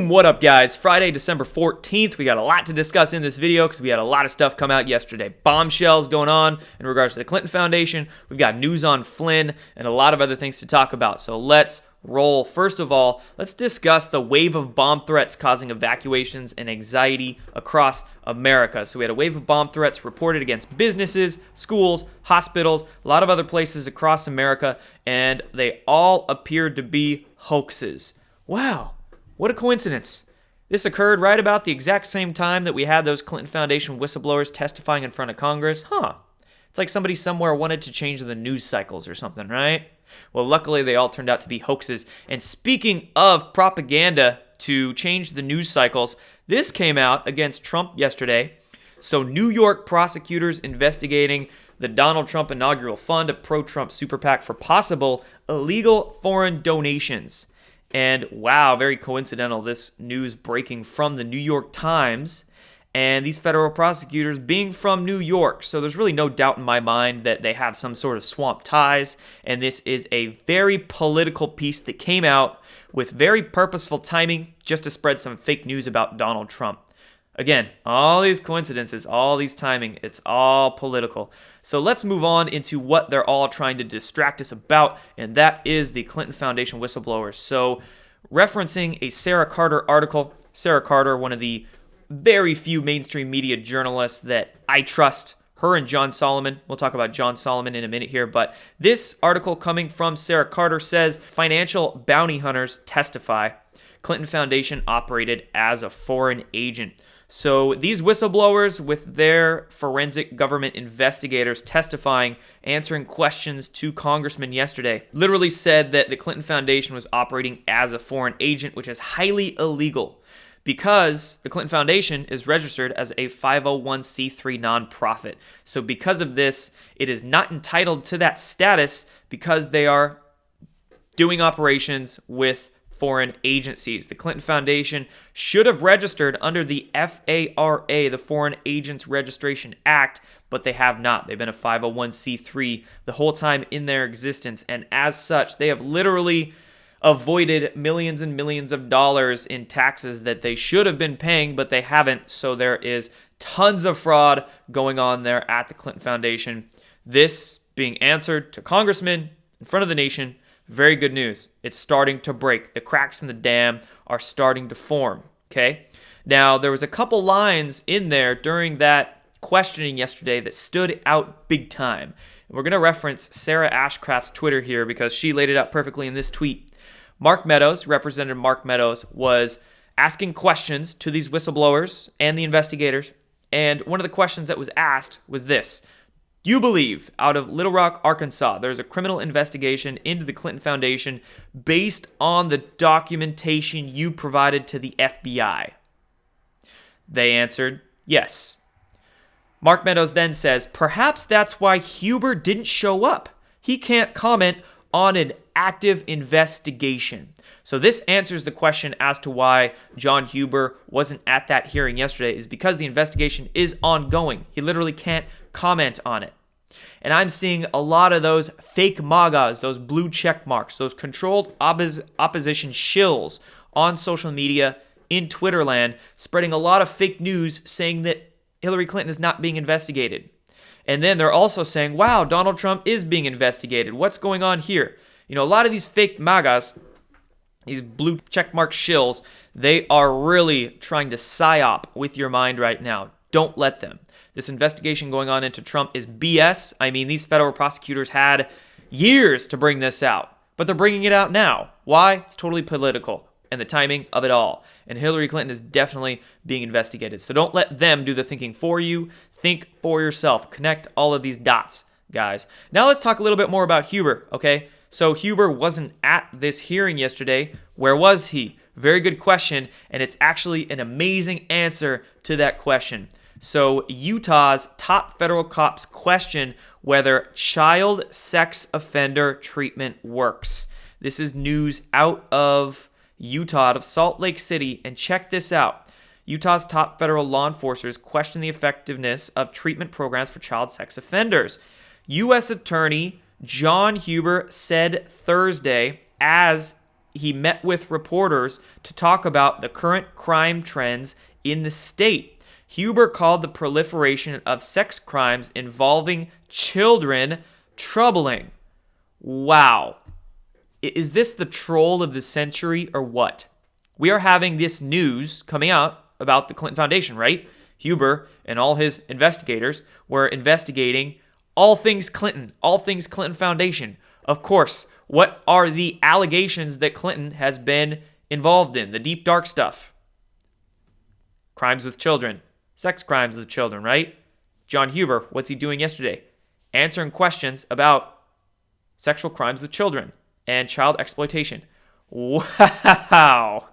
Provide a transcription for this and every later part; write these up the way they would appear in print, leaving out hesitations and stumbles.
What up, guys? Friday, December 14th. We got a lot to discuss in this video because we had a lot of stuff come out yesterday. Bombshells going on in regards to the Clinton Foundation. We've got news on Flynn and a lot of other things to talk about. So let's roll. First of all, let's discuss the wave of bomb threats causing evacuations and anxiety across America. So we had a wave of bomb threats reported against businesses, schools, hospitals, a lot of other places across America, and they all appeared to be hoaxes. Wow. What a coincidence. This occurred right about the exact same time that we had those Clinton Foundation whistleblowers testifying in front of Congress. It's like somebody somewhere wanted to change the news cycles or something, right? Well, luckily they all turned out to be hoaxes. And speaking of propaganda to change the news cycles, this came out against Trump yesterday. So New York prosecutors investigating the Donald Trump inaugural fund, a pro-Trump super PAC, for possible illegal foreign donations. And wow, very coincidental, this news breaking from the New York Times and these federal prosecutors being from New York. So there's really no doubt in my mind that they have some sort of swamp ties. And this is a very political piece that came out with very purposeful timing just to spread some fake news about Donald Trump. Again, all these coincidences, all these timing, it's all political. So let's move on into what they're all trying to distract us about, and that is the Clinton Foundation whistleblowers. So referencing a Sarah Carter article, Sarah Carter, one of the very few mainstream media journalists that I trust, her and John Solomon. We'll talk about John Solomon in a minute here, but this article coming from Sarah Carter says financial bounty hunters testify Clinton Foundation operated as a foreign agent. So these whistleblowers with their forensic government investigators testifying, answering questions to congressmen yesterday, literally said that the Clinton Foundation was operating as a foreign agent, which is highly illegal because the Clinton Foundation is registered as a 501c3 nonprofit. So because of this, it is not entitled to that status because they are doing operations with foreign agencies. The Clinton Foundation should have registered under the FARA, the Foreign Agents Registration Act, but they have not. They've been a 501c3 the whole time in their existence, and as such, they have literally avoided millions and millions of dollars in taxes that they should have been paying, but they haven't, so there is tons of fraud going on there at the Clinton Foundation. This being answered to congressmen in front of the nation. Very good news. It's starting to break. The cracks in the dam are starting to form, okay? Now, there was a couple lines in there during that questioning yesterday that stood out big time. And we're going to reference Sarah Ashcraft's Twitter here because she laid it out perfectly in this tweet. Mark Meadows, Representative Mark Meadows, was asking questions to these whistleblowers and the investigators. And one of the questions that was asked was this. You believe out of Little Rock, Arkansas, there's a criminal investigation into the Clinton Foundation based on the documentation you provided to the FBI? They answered, yes. Mark Meadows then says, perhaps that's why Huber didn't show up. He can't comment on an active investigation. So this answers the question as to why John Huber wasn't at that hearing yesterday is because the investigation is ongoing. He literally can't comment on it. And I'm seeing a lot of those fake MAGAs, those blue check marks, those controlled opposition shills on social media in Twitter land, spreading a lot of fake news saying that Hillary Clinton is not being investigated. And then they're also saying, wow, Donald Trump is being investigated. What's going on here? You know, a lot of these fake MAGAs, these blue checkmark shills, they are really trying to psyop with your mind right now. Don't let them. This investigation going on into Trump is BS. I mean, these federal prosecutors had years to bring this out, but they're bringing it out now. Why? It's totally political and the timing of it all. And Hillary Clinton is definitely being investigated. So don't let them do the thinking for you. Think for yourself. Connect all of these dots, guys. Now let's talk a little bit more about Huber, okay? So Huber wasn't at this hearing yesterday. Where was he? Very good question, and it's actually an amazing answer to that question. So Utah's top federal cops question whether child sex offender treatment works. This is news out of Utah, out of Salt Lake City, and check this out. Utah's top federal law enforcers question the effectiveness of treatment programs for child sex offenders. U.S. Attorney John Huber said Thursday, as he met with reporters to talk about the current crime trends in the state. Huber called the proliferation of sex crimes involving children troubling. Wow. Is this the troll of the century or what? We are having this news coming out about the Clinton Foundation, right? Huber and all his investigators were investigating all things Clinton Foundation. Of course, what are the allegations that Clinton has been involved in? The deep, dark stuff. Crimes with children. Sex crimes with children, right? John Huber, what's he doing yesterday? Answering questions about sexual crimes with children and child exploitation. Wow.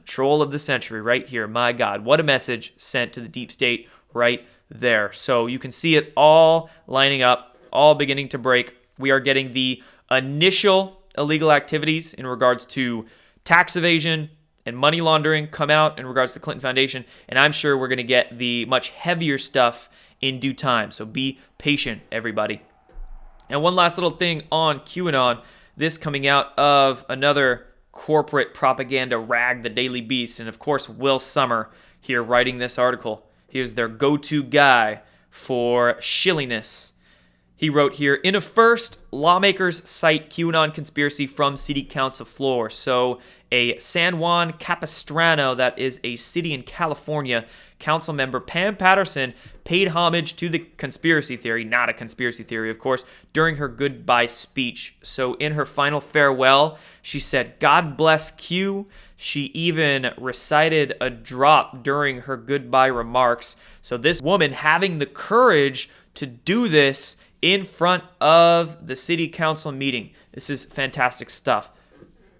Troll of the century right here. My God, what a message sent to the deep state right there. So you can see it all lining up, all beginning to break. We are getting the initial illegal activities in regards to tax evasion and money laundering come out in regards to the Clinton Foundation, and I'm sure we're going to get the much heavier stuff in due time. So be patient, everybody. And one last little thing on QAnon, this coming out of another corporate propaganda rag, the Daily Beast, and of course Will Sommer here writing this article. Here's their go-to guy for shilliness. He wrote here, in a first, lawmakers cite QAnon conspiracy from city council floor. So a San Juan Capistrano, that is a city in California, council member Pam Patterson paid homage to the conspiracy theory, not a conspiracy theory, of course, during her goodbye speech. So in her final farewell, she said, "God bless Q." She even recited a drop during her goodbye remarks. So this woman having the courage to do this in front of the city council meeting. This is fantastic stuff.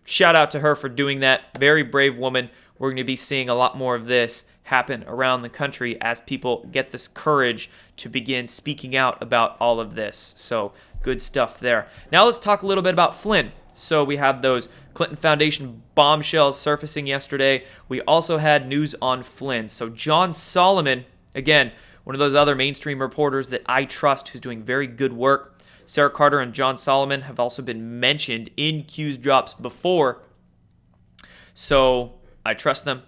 Shout out to her for doing that. Very brave woman. We're going to be seeing a lot more of this happen around the country as people get this courage to begin speaking out about all of this. So good stuff there. Now let's talk a little bit about Flynn. So we have those Clinton Foundation bombshells surfacing yesterday. We also had news on Flynn. So John Solomon, again, one of those other mainstream reporters that I trust who's doing very good work. Sarah Carter and John Solomon have also been mentioned in Q's drops before, so I trust them.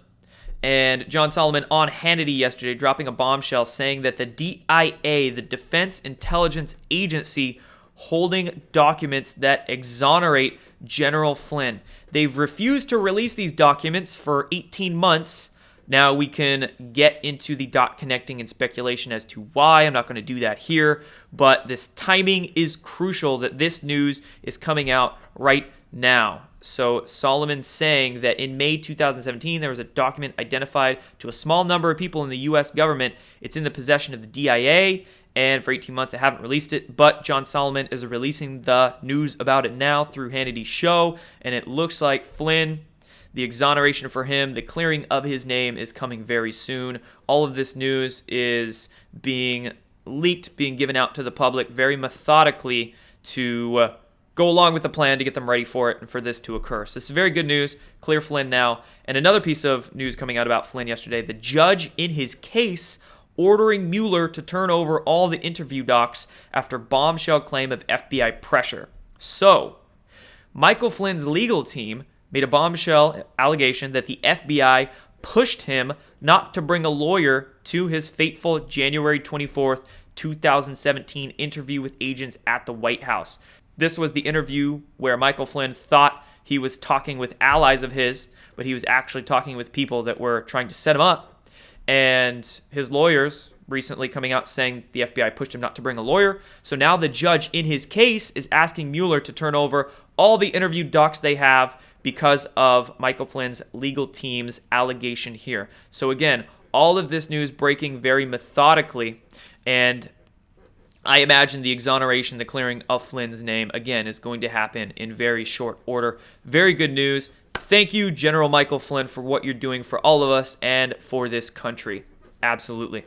And John Solomon on Hannity yesterday dropping a bombshell saying that the DIA, the Defense Intelligence Agency, holding documents that exonerate General Flynn. They've refused to release these documents for 18 months. Now we can get into the dot connecting and speculation as to why. I'm not going to do that here, but this timing is crucial that this news is coming out right now. So Solomon saying that in May 2017, there was a document identified to a small number of people in the U.S. government. It's in the possession of the DIA, and for 18 months they haven't released it, but John Solomon is releasing the news about it now through Hannity's show, and it looks like Flynn, the exoneration for him, the clearing of his name is coming very soon. All of this news is being leaked, being given out to the public very methodically to go along with the plan to get them ready for it and for this to occur. So this is very good news. Clear Flynn now. And another piece of news coming out about Flynn yesterday, the judge in his case ordering Mueller to turn over all the interview docs after bombshell claim of FBI pressure. So Michael Flynn's legal team made a bombshell allegation that the FBI pushed him not to bring a lawyer to his fateful January 24th, 2017 interview with agents at the White House. This was the interview where Michael Flynn thought he was talking with allies of his, but he was actually talking with people that were trying to set him up. And his lawyers recently coming out saying the FBI pushed him not to bring a lawyer. So now the judge in his case is asking Mueller to turn over all the interview docs they have because of Michael Flynn's legal team's allegation here. So again, all of this news breaking very methodically, and I imagine the exoneration, the clearing of Flynn's name, again, is going to happen in very short order. Very good news. Thank you, General Michael Flynn, for what you're doing for all of us and for this country. Absolutely.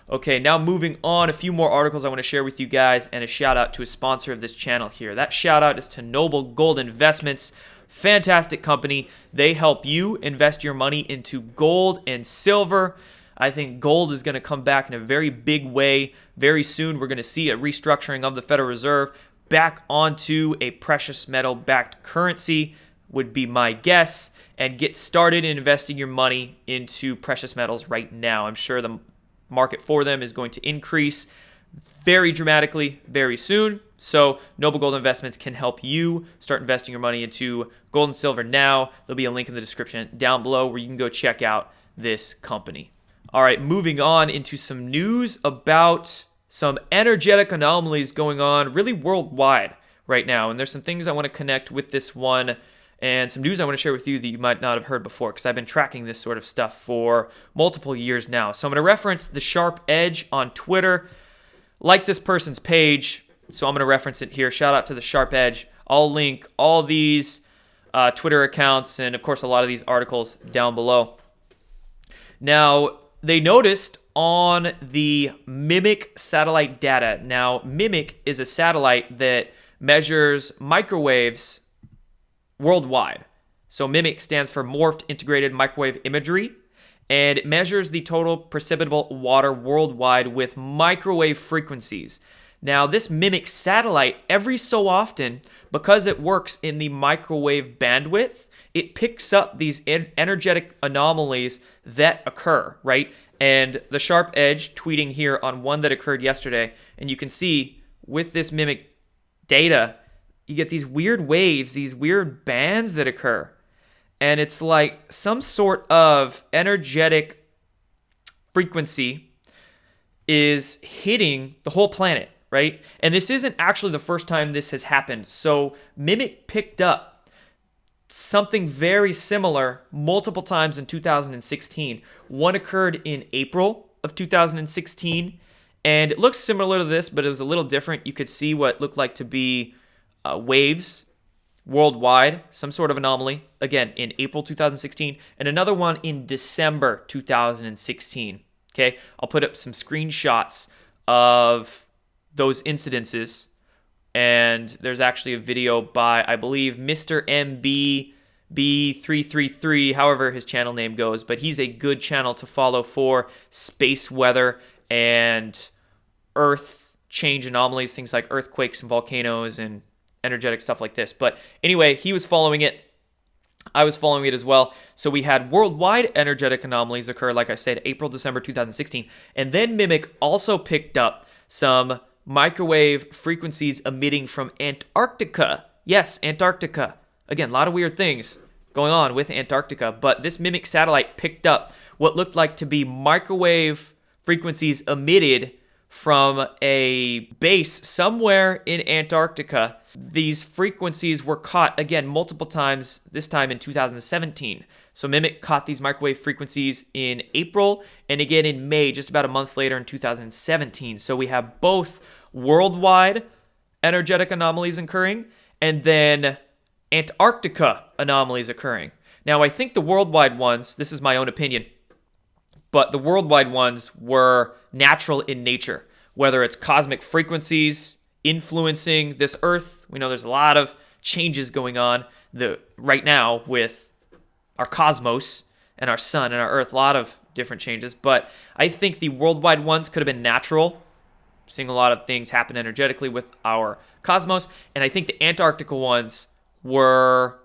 Okay, now moving on, a few more articles I want to share with you guys, and a shout out to a sponsor of this channel here. That shout out is to Noble Gold Investments. Fantastic company. They help you invest your money into gold and silver. I think gold is going to come back in a very big way very soon. We're going to see a restructuring of the Federal Reserve. back onto a precious metal-backed currency, would be my guess, and get started in investing your money into precious metals right now. I'm sure the market for them is going to increase very dramatically very soon. So Noble Gold Investments can help you start investing your money into gold and silver now. There'll be a link in the description down below where you can go check out this company. All right, moving on into some news about some energetic anomalies going on really worldwide right now. And there's some things I want to connect with this one and some news I want to share with you that you might not have heard before, because I've been tracking this sort of stuff for multiple years now. So I'm going to reference the Sharp Edge on Twitter. Like this person's page, so I'm going to reference it here. Shout out to the Sharp Edge. I'll link all these Twitter accounts and, of course, a lot of these articles down below. Now, they noticed on the Mimic satellite data. Now, Mimic is a satellite that measures microwaves worldwide. So Mimic stands for Morphed Integrated Microwave Imagery, and it measures the total precipitable water worldwide with microwave frequencies. Now, this Mimic satellite, every so often, because it works in the microwave bandwidth, it picks up these energetic anomalies that occur, right? And the Sharp Edge tweeting here on one that occurred yesterday, and you can see with this Mimic data, you get these weird waves, these weird bands that occur. And it's like some sort of energetic frequency is hitting the whole planet, right? And this isn't actually the first time this has happened. So Mimic picked up something very similar multiple times in 2016. One occurred in April of 2016, and it looks similar to this, but it was a little different. You could see what looked like to be waves worldwide, some sort of anomaly, again, in April 2016, and another one in December 2016. Okay, I'll put up some screenshots of those incidences, and there's actually a video by, I believe, Mr. MBB333, however his channel name goes, but he's a good channel to follow for space weather and earth change anomalies, things like earthquakes and volcanoes and energetic stuff like this. But anyway, he was following it. I was following it as well. So we had worldwide energetic anomalies occur, like I said, April, December 2016. And then Mimic also picked up some microwave frequencies emitting from Antarctica. Yes, Antarctica. Again, a lot of weird things going on with Antarctica. But this Mimic satellite picked up what looked like to be microwave frequencies emitted from a base somewhere in Antarctica. These frequencies were caught, again, multiple times, this time in 2017. So Mimic caught these microwave frequencies in April and again in May, just about a month later in 2017. So we have both worldwide energetic anomalies occurring and then Antarctica anomalies occurring. Now, I think the worldwide ones, this is my own opinion, but the worldwide ones were natural in nature, whether it's cosmic frequencies influencing this Earth. We know there's a lot of changes going on right now with our cosmos and our sun and our Earth, a lot of different changes. But I think the worldwide ones could have been natural, seeing a lot of things happen energetically with our cosmos. And I think the Antarctica ones were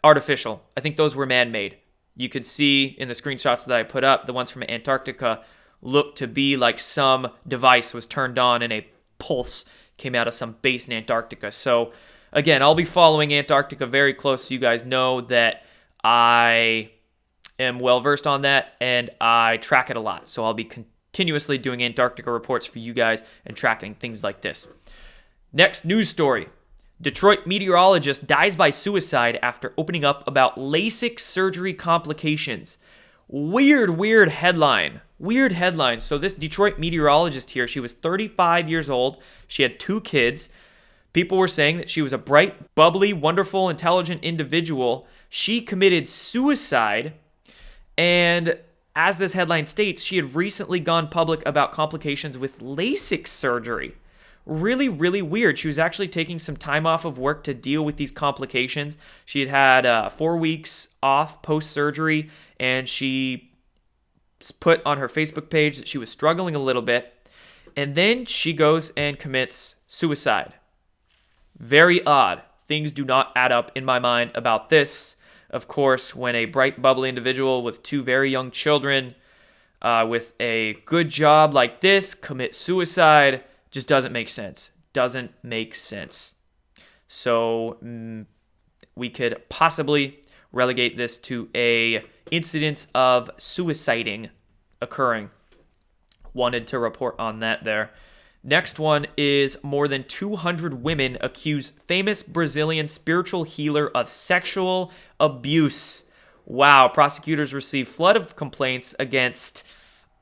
artificial. I think those were man-made. You could see in the screenshots that I put up, the ones from Antarctica looked to be like some device was turned on and a pulse came out of some base in Antarctica. So again, I'll be following Antarctica very close, so you guys know that I am well versed on that and I track it a lot. So I'll be continuously doing Antarctica reports for you guys and tracking things like this. Next news story. Detroit meteorologist dies by suicide after opening up about LASIK surgery complications. Weird headline. Weird headline. So this Detroit meteorologist here, she was 35 years old. She had 2 kids. People were saying that she was a bright, bubbly, wonderful, intelligent individual. She committed suicide. And as this headline states, she had recently gone public about complications with LASIK surgery. Really weird. She was actually taking some time off of work to deal with these complications. She had 4 weeks off post-surgery, and she put on her Facebook page that she was struggling a little bit, and then she goes and commits suicide. Very odd. Things do not add up in my mind about this. Of course, when a bright, bubbly individual with 2 very young children with a good job like this commit suicide, just doesn't make sense. Doesn't make sense. So we could possibly relegate this to a incidence of suiciding occurring. Wanted to report on that there. Next one is more than 200 women accuse famous Brazilian spiritual healer of sexual abuse. Wow, prosecutors receive flood of complaints against,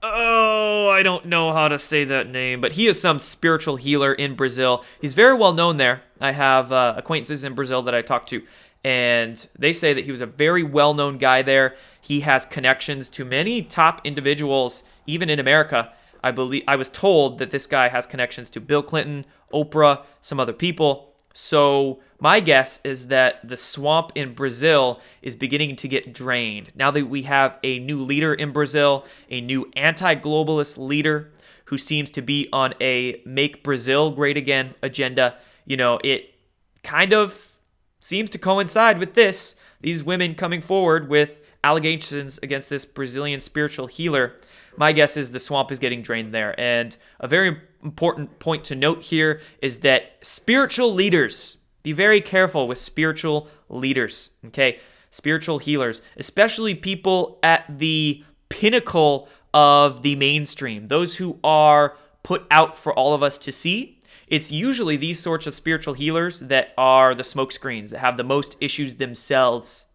I don't know how to say that name, but he is some spiritual healer in Brazil. He's very well known there. I have acquaintances in Brazil that I talk to, and they say that he was a very well-known guy there. He has connections to many top individuals, even in America. I was told that this guy has connections to Bill Clinton, Oprah, some other people. So my guess is that the swamp in Brazil is beginning to get drained. Now that we have a new leader in Brazil, a new anti-globalist leader who seems to be on a make Brazil great again agenda, it kind of seems to coincide with this. These women coming forward with allegations against this Brazilian spiritual healer. My guess is the swamp is getting drained there. And a very important point to note here is that spiritual leaders, be very careful with spiritual leaders, okay? Spiritual healers, especially people at the pinnacle of the mainstream, those who are put out for all of us to see. It's usually these sorts of spiritual healers that are the smokescreens, that have the most issues themselves,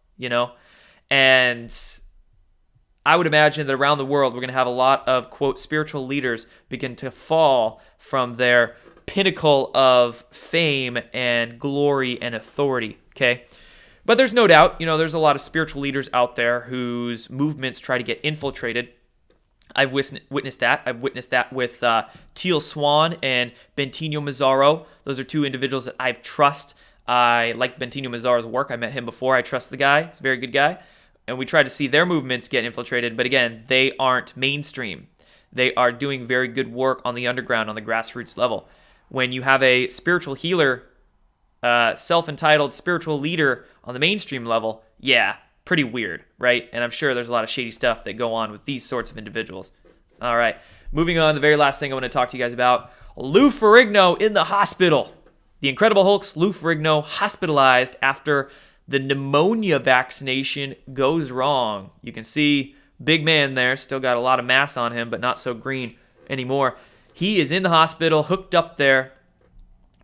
And I would imagine that around the world, we're going to have a lot of, quote, spiritual leaders begin to fall from their pinnacle of fame and glory and authority, okay? But there's no doubt, there's a lot of spiritual leaders out there whose movements try to get infiltrated. I've witnessed that. I've witnessed that with Teal Swan and Bentinho Mazzaro. Those are 2 individuals that I trust. I like Bentinho Mazzaro's work. I met him before. I trust the guy. He's a very good guy. And we try to see their movements get infiltrated. But again, they aren't mainstream. They are doing very good work on the underground, on the grassroots level. When you have a spiritual healer, self-entitled spiritual leader on the mainstream level, yeah, pretty weird, right? And I'm sure there's a lot of shady stuff that go on with these sorts of individuals. All right, moving on, the very last thing I want to talk to you guys about, Lou Ferrigno in the hospital. The Incredible Hulk's Lou Ferrigno hospitalized after the pneumonia vaccination goes wrong. You can see big man there, still got a lot of mass on him, but not so green anymore. He is in the hospital, hooked up there,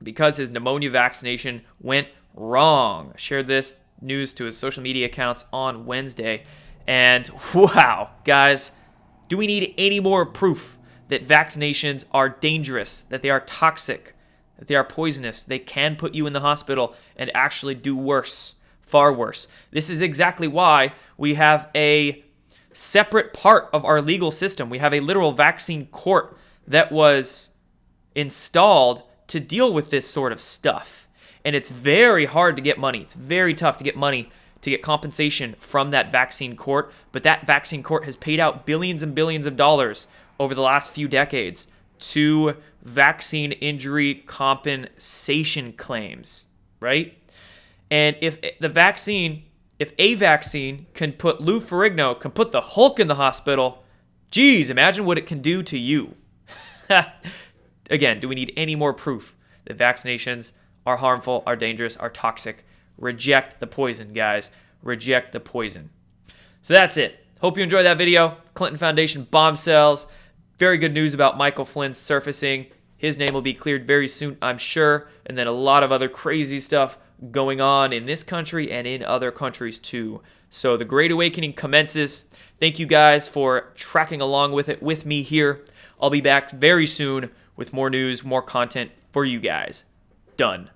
because his pneumonia vaccination went wrong. I shared this news to his social media accounts on Wednesday. And wow, guys, do we need any more proof that vaccinations are dangerous, that they are toxic, that they are poisonous? They can put you in the hospital and actually do worse. Far worse. This is exactly why we have a separate part of our legal system. We have a literal vaccine court that was installed to deal with this sort of stuff. And it's very hard to get money. It's very tough to get money, to get compensation from that vaccine court. But that vaccine court has paid out billions and billions of dollars over the last few decades to vaccine injury compensation claims, right? And if a vaccine can put Lou Ferrigno, can put the Hulk in the hospital, geez, imagine what it can do to you. Again, do we need any more proof that vaccinations are harmful, are dangerous, are toxic? Reject the poison, guys. Reject the poison. So that's it. Hope you enjoyed that video. Clinton Foundation bombshells. Very good news about Michael Flynn surfacing. His name will be cleared very soon, I'm sure. And then a lot of other crazy stuff going on in this country and in other countries too. So the Great Awakening commences. Thank you guys for tracking along with it with me here. I'll be back very soon with more news, more content for you guys. Done.